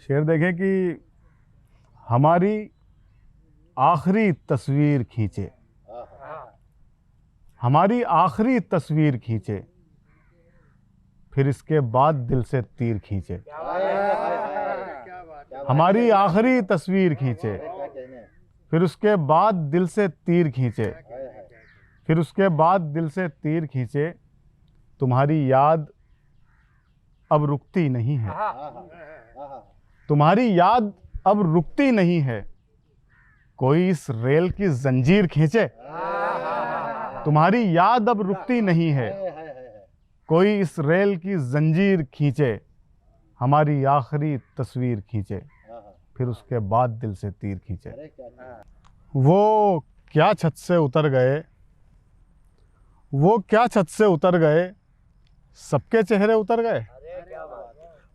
शेर देखें कि हमारी आखिरी तस्वीर खींचे, हमारी आखिरी तस्वीर खींचे, फिर इसके बाद दिल से तीर खींचे। हमारी आखिरी तस्वीर खींचे, फिर उसके बाद दिल से तीर खींचे, फिर उसके बाद दिल से तीर खींचे। तुम्हारी याद अब रुकती नहीं है, तुम्हारी याद अब रुकती नहीं है। कोई इस रेल की जंजीर खींचे, तुम्हारी याद अब रुकती नहीं है। कोई इस रेल की जंजीर खींचे, हमारी आखिरी तस्वीर खींचे, फिर उसके बाद दिल से तीर खींचे। वो क्या छत से उतर गए, वो क्या छत से उतर गए, सबके चेहरे उतर गए।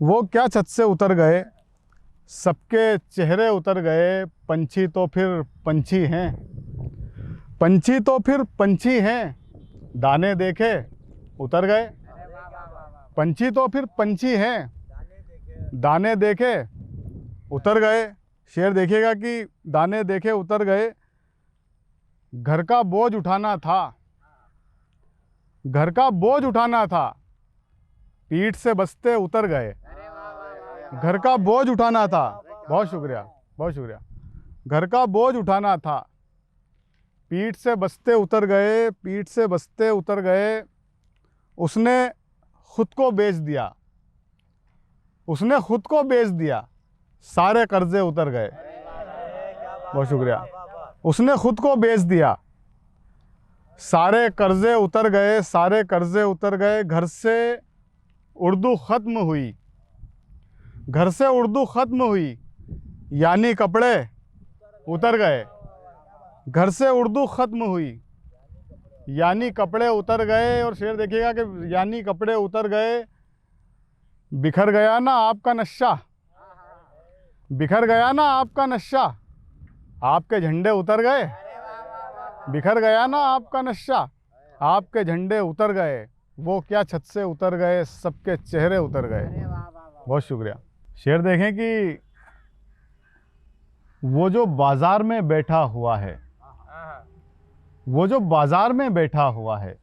वो क्या छत से उतर गए, सबके चेहरे उतर गए। पंछी तो फिर पंछी हैं, पंछी तो फिर पंछी हैं, दाने देखे उतर गए। पंछी तो फिर पंछी हैं, दाने देखे उतर गए। शेर देखिएगा कि दाने देखे उतर गए। घर का बोझ उठाना था, घर का बोझ उठाना था, पीठ से बस्ते उतर गए। घर का बोझ उठाना था, बहुत शुक्रिया, बहुत शुक्रिया। घर का बोझ उठाना था, पीठ से बस्ते उतर गए, पीठ से बस्ते उतर गए। उसने खुद को बेच दिया, उसने खुद को बेच दिया, सारे कर्जे उतर गए। बहुत शुक्रिया। उसने खुद को बेच दिया, सारे कर्जे उतर गए, सारे कर्जे उतर गए। घर से उर्दू ख़त्म हुई, घर से उर्दू ख़त्म हुई, यानी कपड़े उतर गए। घर से उर्दू ख़त्म हुई, यानी कपड़े उतर गए। और शेर देखिएगा कि यानी कपड़े उतर गए। बिखर गया ना आपका नक्शा, बिखर गया ना आपका नक्शा, आपके झंडे उतर गए। बिखर गया ना आपका नक्शा, आपके झंडे उतर गए। वो क्या छत से उतर गए, सबके चेहरे उतर गए। बहुत शुक्रिया। शेर देखें कि वो जो बाजार में बैठा हुआ है, वो जो बाजार में बैठा हुआ है,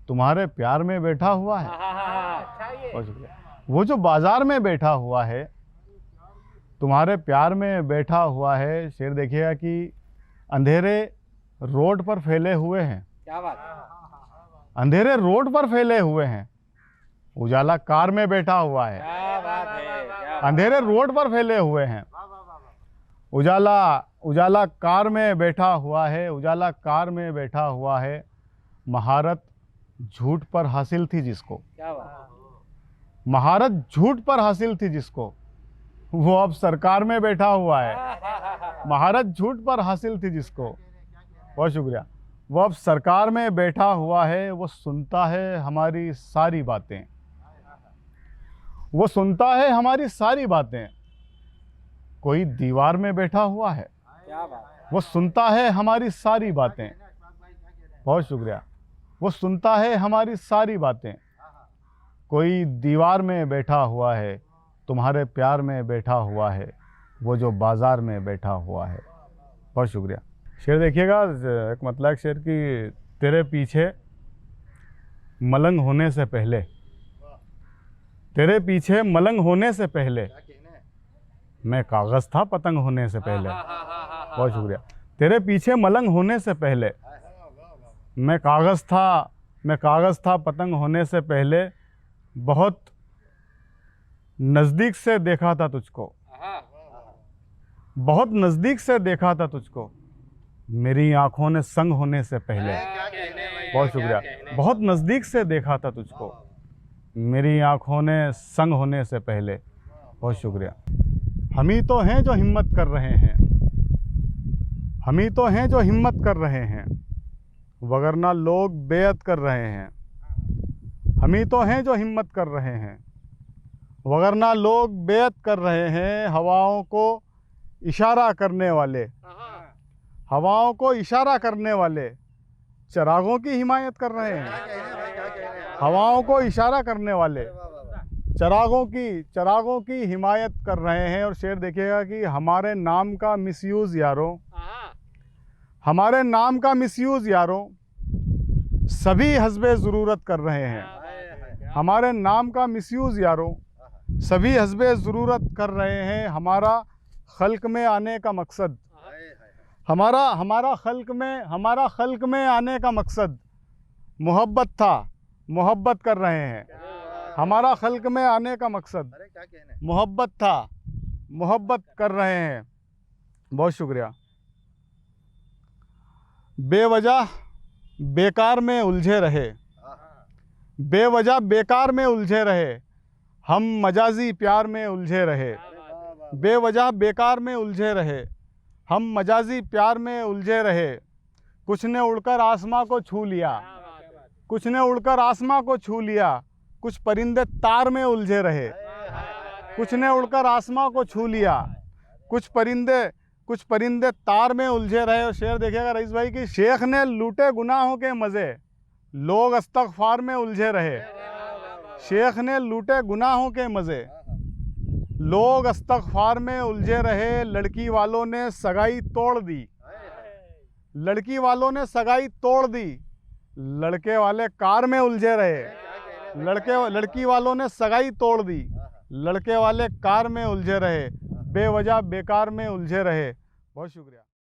तुम्हारे प्यार में बैठा हुआ है। बहुत शुक्रिया। वो जो बाजार में बैठा हुआ है, तुम्हारे प्यार में बैठा हुआ है। शेर देखिएगा कि अंधेरे रोड पर फैले हुए हैं, क्या बात, अंधेरे रोड पर फैले हुए हैं, उजाला कार में बैठा हुआ है। क्या बात है, अंधेरे रोड पर फैले हुए हैं, उजाला उजाला कार में बैठा हुआ है, उजाला कार में बैठा हुआ है। महारत झूठ पर हासिल थी जिसको, क्या बात, महारत झूठ पर हासिल थी जिसको, वो अब सरकार में बैठा हुआ है। महारत झूठ पर हासिल थी जिसको, बहुत शुक्रिया, वो अब सरकार में बैठा हुआ है। वो सुनता है हमारी सारी बातें, वो सुनता है हमारी सारी बातें। कोई दीवार में बैठा हुआ है, क्या बात, वो सुनता है हमारी सारी बातें। बहुत शुक्रिया। वो सुनता है हमारी सारी बातें। कोई दीवार में बैठा हुआ है, तुम्हारे प्यार में बैठा हुआ है, वो जो बाजार में बैठा हुआ है। बहुत शुक्रिया। शेर देखिएगा, एक मतलब शेर की तेरे पीछे मलंग होने से पहले, तेरे पीछे मलंग होने से पहले मैं कागज़ था पतंग होने से पहले। बहुत शुक्रिया। तेरे पीछे मलंग होने से पहले मैं कागज़ था, मैं कागज़ था पतंग होने से पहले। बहुत नज़दीक से देखा था तुझको, बहुत नज़दीक से देखा था तुझको, मेरी आंखों ने संग होने से पहले। बहुत शुक्रिया। बहुत नज़दीक से देखा था तुझको, मेरी आंखों ने संग होने से पहले। बहुत शुक्रिया। हम ही तो हैं जो हिम्मत कर रहे हैं, हम ही तो हैं जो हिम्मत कर रहे हैं, वगरना लोग बेअत कर रहे हैं। हम ही तो हैं जो हिम्मत कर रहे हैं, वगरना लोग बेअत कर रहे हैं। हवाओं को इशारा करने वाले, हवाओं को इशारा करने वाले चिरागों की हिमायत कर रहे हैं। हवाओं को इशारा करने वाले चरागों की हिमायत कर रहे हैं। और शेर देखिएगा कि हमारे नाम का मिसयूज़ यारों, हमारे नाम का मिसयूज़ यारों, सभी हस्बे ज़रूरत कर रहे हैं। हमारे नाम का मिसयूज़ यारों, सभी हस्बे ज़रूरत कर रहे हैं। हमारा खल्क में आने का मकसद, हमारा खल्क में आने का मकसद मोहब्बत था, मोहब्बत कर रहे हैं। हमारा खल्क में आने का मकसद मोहब्बत था, मोहब्बत कर रहे हैं। बहुत शुक्रिया। बेवजह बेकार में उलझे रहे, बेवजह बेकार में उलझे रहे, हम मजाजी प्यार में उलझे रहे। बेवजह बेकार में उलझे रहे, हम मजाजी प्यार में उलझे रहे। कुछ ने उड़कर आसमां को छू लिया, कुछ ने उड़कर आसमां को छू लिया, कुछ परिंदे तार में उलझे रहे। कुछ ने उड़कर आसमां को छू लिया, कुछ परिंदे तार में उलझे रहे। और शेर देखिएगा रईस भाई कि शेख ने लूटे गुनाहों के मज़े, लोग इस्तग़फ़ार में उलझे रहे। शेख ने लूटे गुनाहों के मज़े, लोग इस्तग़फ़ार में उलझे रहे। लड़की वालों ने सगाई तोड़ दी, लड़की वालों ने सगाई तोड़ दी, लड़के वाले कार में उलझे रहे। लड़की वालों ने सगाई तोड़ दी, लड़के वाले कार में उलझे रहे। बेवजह बेकार में उलझे रहे। बहुत शुक्रिया।